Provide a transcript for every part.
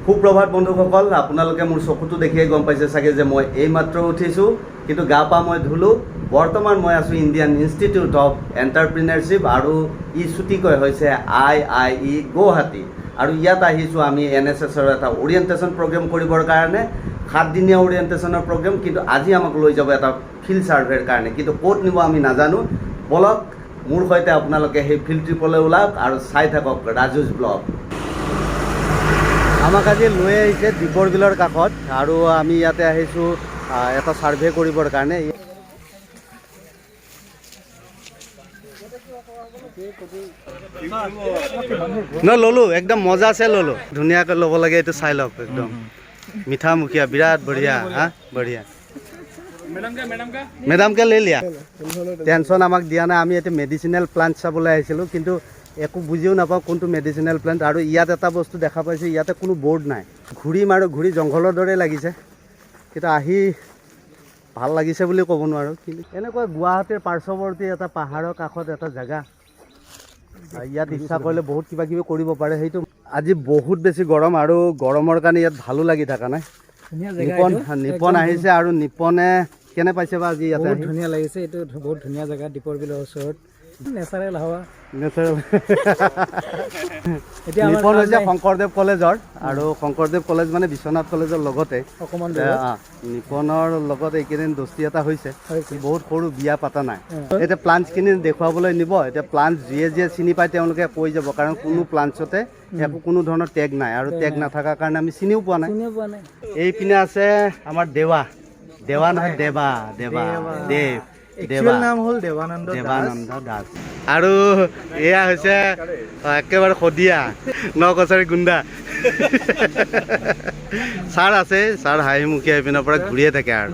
সুপ্ৰভাত বন্ধুসকল, আপোনালোকে মোৰ চকুটো দেখিয়ে গম পাইছে চাগে যে মই এইমাত্ৰ উঠিছোঁ, কিন্তু গা পা মই ধুলোঁ। বৰ্তমান মই আছোঁ ইণ্ডিয়ান ইনষ্টিটিউট অফ এণ্টাৰপ্ৰিনাৰশ্বিপ আৰু ই ছুটিকৈ হৈছে IIE গুৱাহাটী। আৰু ইয়াত আহিছোঁ আমি NSSৰ এটা অৰিয়েণ্টেশ্যন প্ৰগ্ৰেম কৰিবৰ কাৰণে, 7 দিনীয়া অৰিয়েণ্টেশ্যনৰ প্ৰগ্ৰেম। কিন্তু আজি আমাক লৈ যাব এটা ফিল্ড ছাৰ্ভেৰ কাৰণে, কিন্তু ক'ত নিব আমি নাজানো। বলক মোৰ সৈতে আপোনালোকে সেই ফিল্ড ট্ৰিপলৈ ওলাওক আৰু চাই থাকক ৰাজুজ ব্লগ। আমাক আজি লৈ আহিছে দীপৰ বিলৰ কাষত, আৰু আমি ইয়াতে আহিছোঁ এটা ছাৰ্ভে কৰিবৰ কাৰণে। ল'লোঁ, একদম মজা আছে, ল'লোঁ। ধুনীয়াকৈ ল'ব লাগে, এইটো চাই লওক, একদম মিঠা মুখীয়া, বিৰাট বঢ়িয়া। হা বঢ়িয়া, মেডামকে লৈ লিয়া, টেনশ্যন আমাক দিয়া নাই। আমি এতিয়া মেডিচিনেল প্লাণ্ট চাবলৈ আহিছিলোঁ, কিন্তু একো বুজিও নাপাওঁ কোনটো মেডিচিনেল প্লাণ্ট। আৰু ইয়াত এটা বস্তু দেখা পাইছোঁ, ইয়াতে কোনো বৰ্ড নাই। ঘূৰিম আৰু ঘূৰি জংঘলৰ দৰে লাগিছে, কিন্তু আহি ভাল লাগিছে বুলি ক'ব নোৱাৰোঁ। কিন্তু এনেকুৱা গুৱাহাটীৰ পাৰ্শ্বৱৰ্তী এটা পাহাৰৰ কাষত এটা জেগা, ইয়াত ইচ্ছা কৰিলে বহুত কিবা কিবি কৰিব পাৰে। সেইটো আজি বহুত বেছি গৰম, আৰু গৰমৰ কাৰণে ইয়াত ভালো লাগি থকা নাই। নিপন আহিছে, আৰু নিপনে কেনে পাইছে বা আজি ইয়াতে? ধুনীয়া লাগিছে, এইটো বহুত ধুনীয়া জেগা, দীপৰ বিলৰ ওচৰত, নেচাৰেল হাৱা। নিপন হৈছে শংকৰদেৱ কলেজৰ, আৰু শংকৰদেৱ কলেজ মানে বিশ্বনাথ কলেজৰ লগতে অকণমান নিপনৰ লগত এইকেইদিন দোস্তি এটা হৈছে। বহুত সৰু, বিয়া পাতা নাই। এতিয়া প্লাণ্টছখিনি দেখুৱাবলৈ নিব। এতিয়া প্লাণ্টছ যিয়ে চিনি পায় তেওঁলোকে কৈ যাব, কাৰণ কোনো প্লাণ্টছতে একো কোনো ধৰণৰ টেগ নাই, আৰু টেগ নাথাকাৰ কাৰণে আমি চিনিও পোৱা নাই। এইপিনে আছে আমাৰ দেৱা নহয়, দেৱ নাম হ'ল দেৱানন্দ দাস। আৰু এয়া হৈছে একেবাৰে সদিয়া নকছাৰী গুণ্ডা ছাৰ আছে। ছাৰ হাঁহিমুখীয়া এইপিনৰ পৰা ঘূৰিয়ে থাকে। আৰু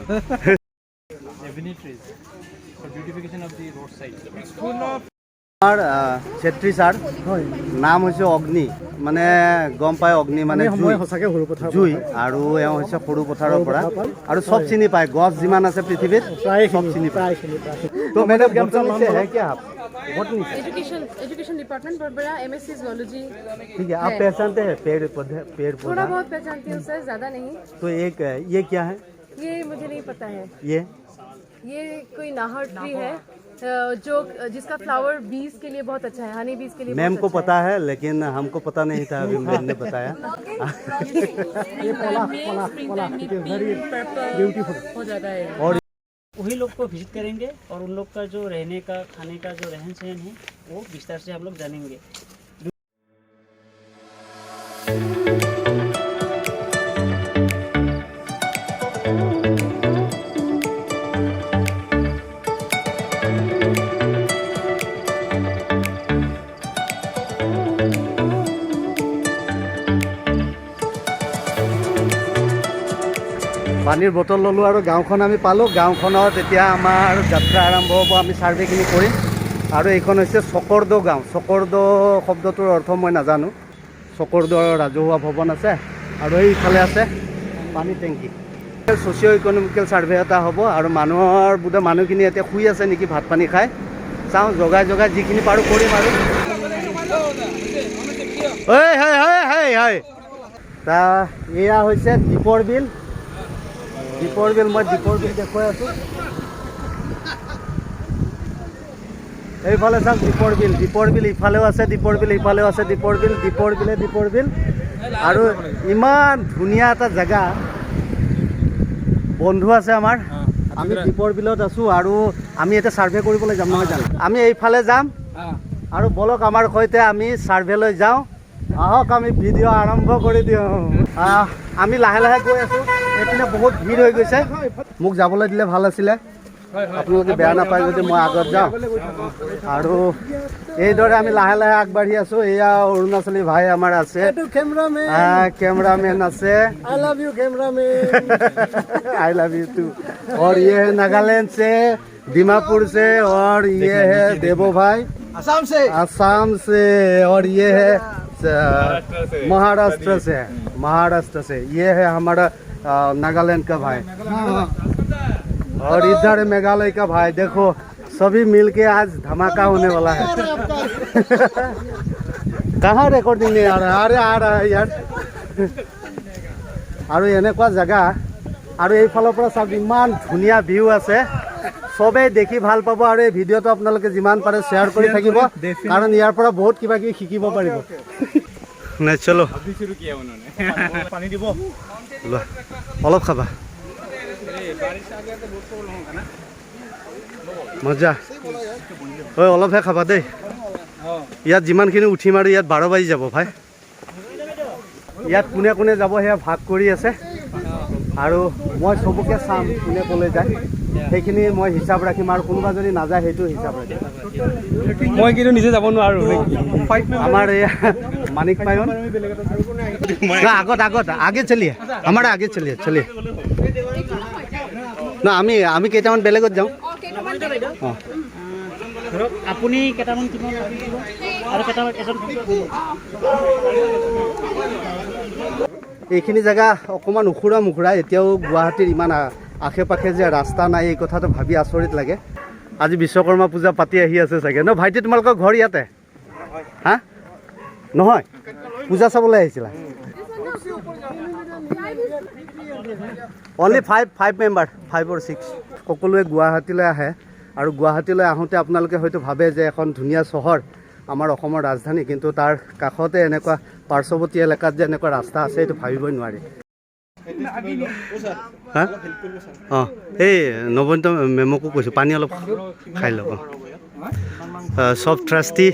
আমাৰ ছেত্ৰী ছাৰ, নাম হৈছে অগ্নি, মানে গম পায় অগ্নি মানে জুই, আৰু এওঁ হৈছে সৰু পথাৰৰ পৰা, আৰু চব চিনি পায়, গছ যিমান আছে পৃথিৱীত চব চিনি পায়। তো মেডাম एजुकेशन डिपार्टमेंट बड़ा MSc ज़ूलॉजी। ठीक है, आप पहचानते हैं पेड़ पौधा? थोड़ा बहुत पहचानती हूँ सर, ज़्यादा नहीं। तो एक ये क्या है? ये मुझे नहीं पता है। ये कोई नाहर ट्री है, जो जिसका फ्लावर बीज के लिए बहुत अच्छा है, हनी बीज के लिए। मैम को पता है, लेकिन हमको पता नहीं था, अभी मैम ने बताया। हो जाता है। और वही लोग को विजिट करेंगे, और उन लोग का जो रहने का, खाने का जो रहन सहन है, वो विस्तार से हम लोग जानेंगे। পানীৰ বটল ল'লোঁ, আৰু গাঁওখন আমি পালোঁ। গাঁওখনত এতিয়া আমাৰ যাত্ৰা আৰম্ভ হ'ব, আমি ছাৰ্ভেখিনি কৰিম। আৰু এইখন হৈছে চকৰদ গাঁও। চকৰদ শব্দটোৰ অৰ্থ মই নাজানো। চকৰদ ৰাজহুৱা ভৱন আছে, আৰু এইফালে আছে পানী টেংকি। ছ'চিঅ' ইকনমিকেল ছাৰ্ভে এটা হ'ব, আৰু মানুহখিনি এতিয়া শুই আছে নেকি ভাত পানী খাই। চাওঁ, জগাই যিখিনি পাৰোঁ কৰিম। আৰু এয়া হৈছে দীপৰ বিল। মই দীপৰ বিল দেখুৱাই আছোঁ। এইফালে চাওক দীপৰ বিল ইফালেও আছে, দীপৰ বিল ইফালেও আছে, দীপৰ বিল। আৰু ইমান ধুনীয়া এটা জেগা। বন্ধু আছে আমাৰ, আমি দীপৰ বিলত আছোঁ, আৰু আমি এতিয়া ছাৰ্ভে কৰিবলৈ যাম নহয় জানো? আমি এইফালে যাম, আৰু বলক আমাৰ সৈতে আমি ছাৰ্ভেলৈ যাওঁ। আহক, আমি ভিডিঅ' আৰম্ভ কৰি দিওঁ। আমি লাহে গৈ আছোঁ। এইপিনে বহুত ভিৰ হৈ গৈছে, মোক যাবলৈ দিলে ভাল আছিলে। আপোনালোকে বেয়া নাপায় যদি মই আগত যাওঁ। আৰু এইদৰে আমি লাহে আগবাঢ়ি আছোঁ। এয়া অৰুণাচলী ভাই আমাৰ আছে, कैमरामैन আছে। I love you too. और ये है नागालैंड से, दीमापुर से, और ये है देवो भाई आसाम से, और ये है महाराष्ट्र से। ये है हमारा नागालैंड का भाई, और इधर मेघालय का भाई। देखो सभी मिलके आज धमाका होने वाला है कहाँ रेकर्डिंग नहीं आ रहा है यार আৰু এনেকুৱা জেগা আৰু এইফালৰ পৰা চাওক ইমান ধুনীয়া ভিউ আছে সবেই দেখি ভাল পাব আৰু এই ভিডিঅ'টো আপোনালোকে যিমান পাৰে শ্বেয়াৰ কৰি থাকিব কাৰণ ইয়াৰ পৰা বহুত কিবা কিবি শিকিব পাৰিব নাই চলো পানী দিব অলপ খাবা মজা ঐ অলপহে খাবা দেই ইয়াত যিমানখিনি উঠিম আৰু ইয়াত 12 বাজি যাব ভাই ইয়াত কোনে কোনে যাব সেয়া ভাগ কৰি আছে আৰু মই সবকে চাম কোনে ক'লৈ যায় সেইখিনি মই হিচাপ ৰাখিম আৰু কোনোবা যদি নাযায় সেইটো হিচাপ ৰাখিম মই কিন্তু নিজে যাব নোৱাৰো আমাৰ এই মানিক পায়ন আগত আগে চলিয়ে আমাৰ আগে চলিয়ে না আমি কেইটামান বেলেগত যাওঁ অঁ ধৰক আপুনি কেইটামান কিমান লাগিব আৰু কেইটামান এজন এইখিনি জেগা অকণমান উখুৰা মুখুৰা এতিয়াও গুৱাহাটীৰ ইমান আশে পাশে যে ৰাস্তা নাই এই কথাটো ভাবি আচৰিত লাগে আজি বিশ্বকৰ্মা পূজা পাতি আহি আছে চাগে ন ভাইটি তোমালোকৰ ঘৰ ইয়াতে হা নহয় পূজা চাবলৈ আহিছিলা অনলি 5 মেম্বাৰ 5 or 6 সকলোৱে গুৱাহাটীলৈ আহে আৰু গুৱাহাটীলৈ আহোঁতে আপোনালোকে হয়তো ভাবে যে এখন ধুনীয়া চহৰ আমাৰ অসমৰ ৰাজধানী কিন্তু তাৰ কাষতে এনেকুৱা পাৰ্শ্বৱৰ্তী এলেকাত যে এনেকুৱা ৰাস্তা আছে এইটো ভাবিবই নোৱাৰি হা অঁ এই নৱন্ত মেমকো কৈছোঁ পানী অলপ খাই লওক চব ট্ৰাষ্টি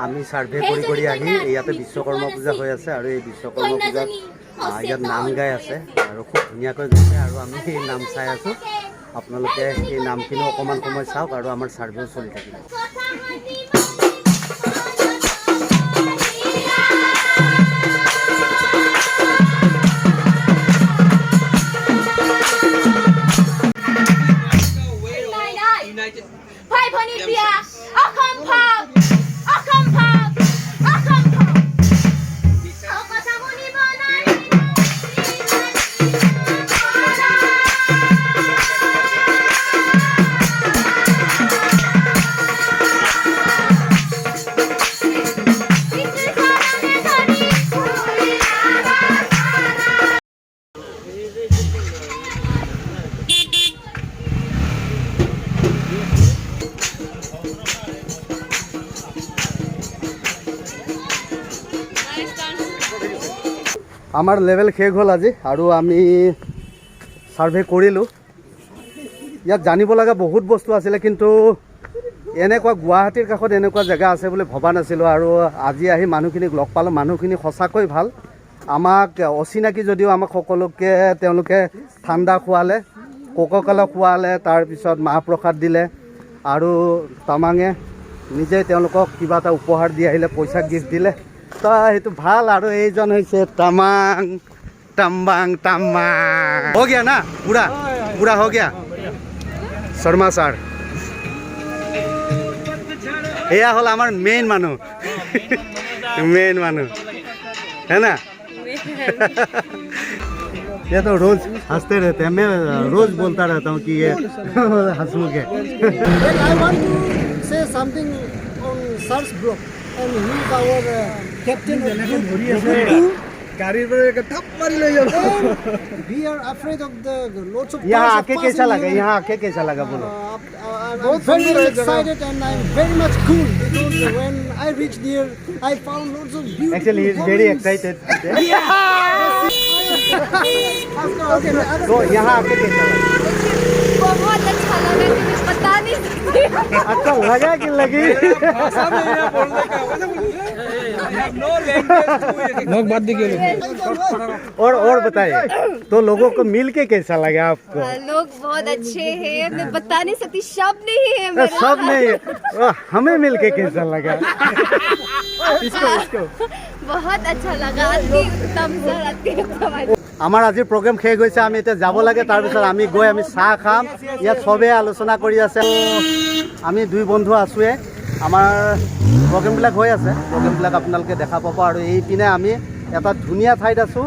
আমি ছাৰ্ভে কৰি আহি ইয়াতে বিশ্বকৰ্মা পূজা হৈ আছে আৰু এই বিশ্বকৰ্মা পূজাত ইয়াত নাম গাই আছে আৰু খুব ধুনীয়াকৈ গৈছে আৰু আমি সেই নাম চাই আছোঁ আপোনালোকে এই নামখিনিও অকণমান সময় চাওক আৰু আমাৰ ছাৰ্ভেও চলি থাকিব আমাৰ লেভেল শেষ হ'ল আজি আৰু আমি ছাৰ্ভে কৰিলোঁ ইয়াত জানিব লগা বহুত বস্তু আছিলে কিন্তু এনেকুৱা গুৱাহাটীৰ কাষত এনেকুৱা জেগা আছে বুলি ভবা নাছিলোঁ আৰু আজি আহি মানুহখিনিক লগ পালোঁ মানুহখিনি সঁচাকৈ ভাল আমাক অচিনাকি যদিও আমাক সকলোকে তেওঁলোকে ঠাণ্ডা খোৱালে কোকাকোলা খোৱালে তাৰপিছত মাহ প্ৰসাদ দিলে আৰু তামাঙে নিজেই তেওঁলোকক কিবা এটা উপহাৰ দি আহিলে পইচা গিফ্ট দিলে তো সেইটো ভাল আৰু এইজন হৈছে তামাং हो गया ना पूरा हो गया शर्मा सर एया हल आमार मेन मानु है ना ये तो रोज हंसते रहते हैं मैं रोज बोलता रहता हूँ कि ये हंसमुख है I want to say something on Sar's blog and he is our captain of group. We are afraid of the lots of यहाँ आके कैसा लगा बोलो I'm very excited and I'm very much cool because when I reached there I found lots of beautiful actually he is very excited तो यहाँ आके कैसा लगा बहुत अच्छा लगा कि मैं बता नहीं सकती अच्छा लगा कि लगी और बताइए तो लोगों को मिल के कैसा लगा आपको लोग बहुत अच्छे हैं मैं बता नहीं सकती शब्द नहीं है मेरा सब नहीं हमें मिल के कैसा लगा इसको बहुत अच्छा लगा अति उत्तम सर अति उत्तम আমাৰ আজিৰ প্ৰগ্ৰেম শেষ হৈছে আমি এতিয়া যাব লাগে তাৰপিছত আমি গৈ আমি চাহ খাম ইয়াত সবে আলোচনা কৰি আছে আমি দুই বন্ধু আছোৱে আমাৰ প্ৰগ্ৰেমবিলাক হৈ আছে প্ৰগ্ৰেমবিলাক আপোনালোকে দেখা পাব আৰু এই পিনে আমি এটা ধুনীয়া ঠাইত আছোঁ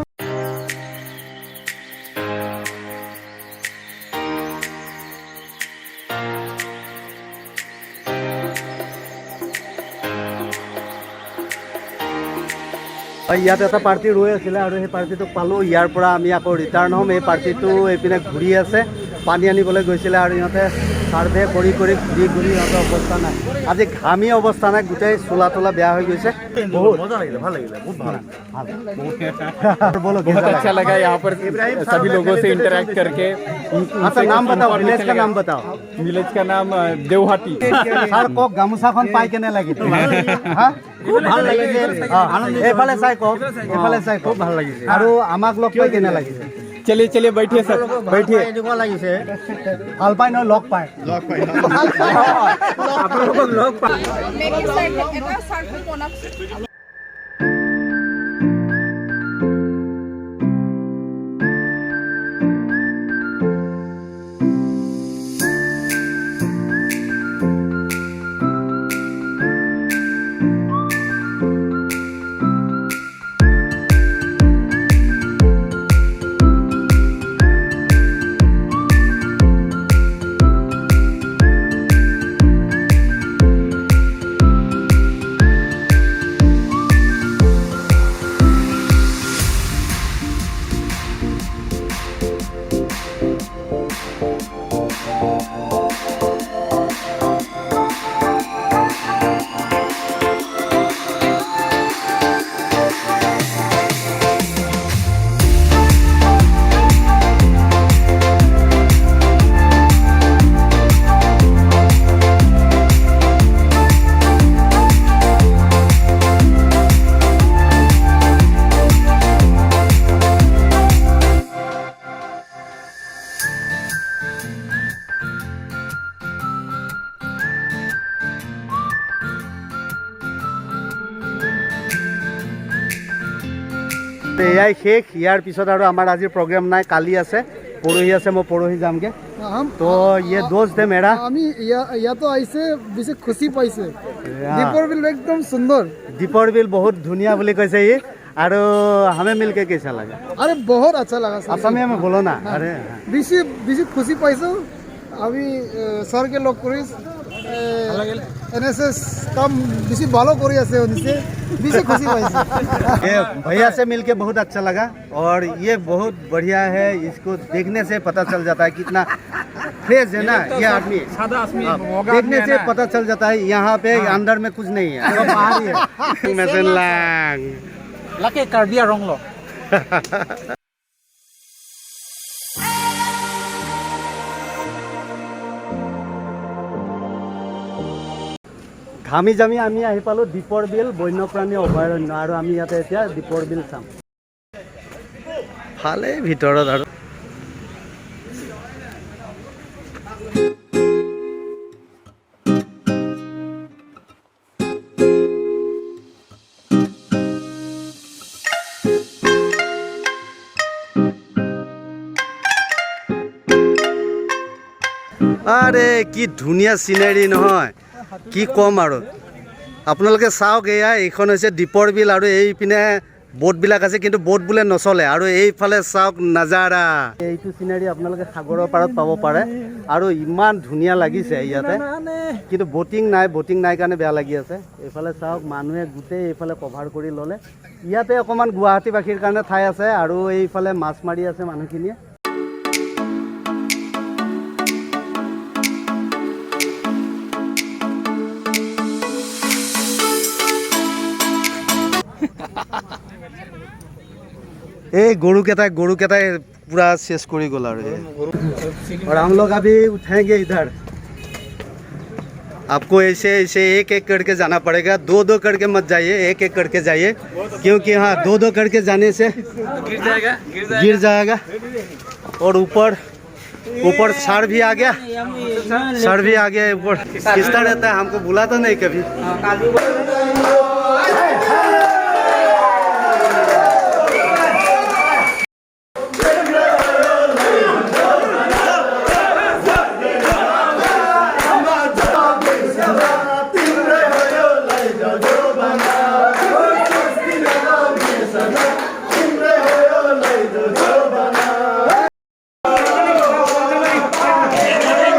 ইয়াত এটা পাৰ্টি ৰৈ আছিলে আৰু সেই পাৰ্টিটোক পালোঁ। ইয়াৰ পৰা আমি আকৌ ৰিটাৰ্ণ হ'ম। এই পাৰ্টিটো এইপিনে ঘূৰি আছে, পানী আনিবলৈ গৈছিলে আৰু ইহঁতে ছাৰ্ভে কৰি ঘূৰি ইহঁতৰ অৱস্থা নাই। আজি ঘামি অৱস্থা নাই, গোটেই চোলা তোলা বেয়া হৈ গৈছে। বহুত মজা লাগিলে, ভাল লাগিলে, বহুত ভাল। बहुत अच्छा लगा यहाँ पर सभी लोगों से इंटरेक्ट करके। अच्छा, नाम बताओ, विलेज का नाम बताओ। विलेज का नाम देवहाटी। ছাৰ কওক, গামোচাখন পাই কেনে লাগিল? হা, খুব ভাল লাগিছে। এইফালে চাই কওক, এইফালে চাই খুব ভাল লাগিছে। আৰু আমাক লগ পাই কেনে লাগিছে? चलिए चलिए बैठिए सर, बैठिए। এনেকুৱা লাগিছে ভাল পাই নহয়, লগ পায়। আপোনালোকক লগ পায়। এয়াই শেষ। ইয়াৰ পিছত আৰু আমাৰ আজিৰ প্ৰগ্ৰেম নাই, কালি আছে, পৰহি আছে। মই পৰহি যামগৈ। তো ये दोस्त है मेरा। আমি ইয়াতো আহিছে, বেছি খুশি পাইছে। দীপৰ বিল একদম সুন্দৰ। দীপৰ বিল বহুত ধুনীয়া বুলি কৈছে ই। আৰু हमें मिलके कैसा लगा? अरे बहुत अच्छा लगा सर। असमिया में बोलो ना। अरे বেছি খুশি পাইছো। আমি স্যারকে লগ কৰি NSS কাম বেছি ভালো কৰি আছে, বেছি খুশি পাইছে। ये भैया से मिलके बहुत अच्छा लगा और ये बहुत बढ़िया है। इसको देखने से पता चल जाता है कितना फ्रेश है ना ये आदमी। देखने से पता चल जाता है यहाँ पे अंदर में कुछ नहीं है, तो बाहर ही है। मेसन लांग लके कार्बिया रोंगलो। ঘামি জামি আমি আহি পালোঁ দীপৰ বিল বন্যপ্ৰাণী অভয়াৰণ্য। আৰু আমি ইয়াতে এতিয়া দীপৰ বিল চাম। ভালেই ভিতৰত আৰু আৰে কি ধুনীয়া চিনেৰী নহয়, কি ক'ম আৰু। আপোনালোকে চাওক, এইখন হৈছে দীপৰ বিল আৰু এইপিনে बोटবিলাক আছে কিন্তু बोट বোলে নচলে আৰু এইফালে চাওক নাজাৰা এইটো সিনাৰি আপোনালোকে সাগৰৰ পাৰত পাব পাৰে আৰু ইমান ধুনীয়া লাগিছে ইয়াতে কিন্তু বোটিং নাই কাৰণে বেয়া লাগি আছে এইফালে চাওক মানুহে গুটে এইফালে কভাৰ কৰি ললে ইয়াতে অকমান গুৱাহাটীবাসীৰ কাৰণে ঠাই আছে আৰু এইফালে মাছ মাৰি আছে মানুহখিনিয়ে गोरु केटा पूरा शेष करी गल और हम लोग अभी उठाएंगे इधर आपको ऐसे एक करके जाना पड़ेगा दो करके मत जाइए एक करके जाइए क्योंकि हाँ दो करके जाने से गिर जाएगा और ऊपर सर भी आ गया ऊपर किसता रहता है हमको बुलाता नहीं कभी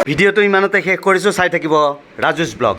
ভিডিওটো ইমানতে শেষ কৰিছো চাই থাকিব ৰাজুস ব্লগ।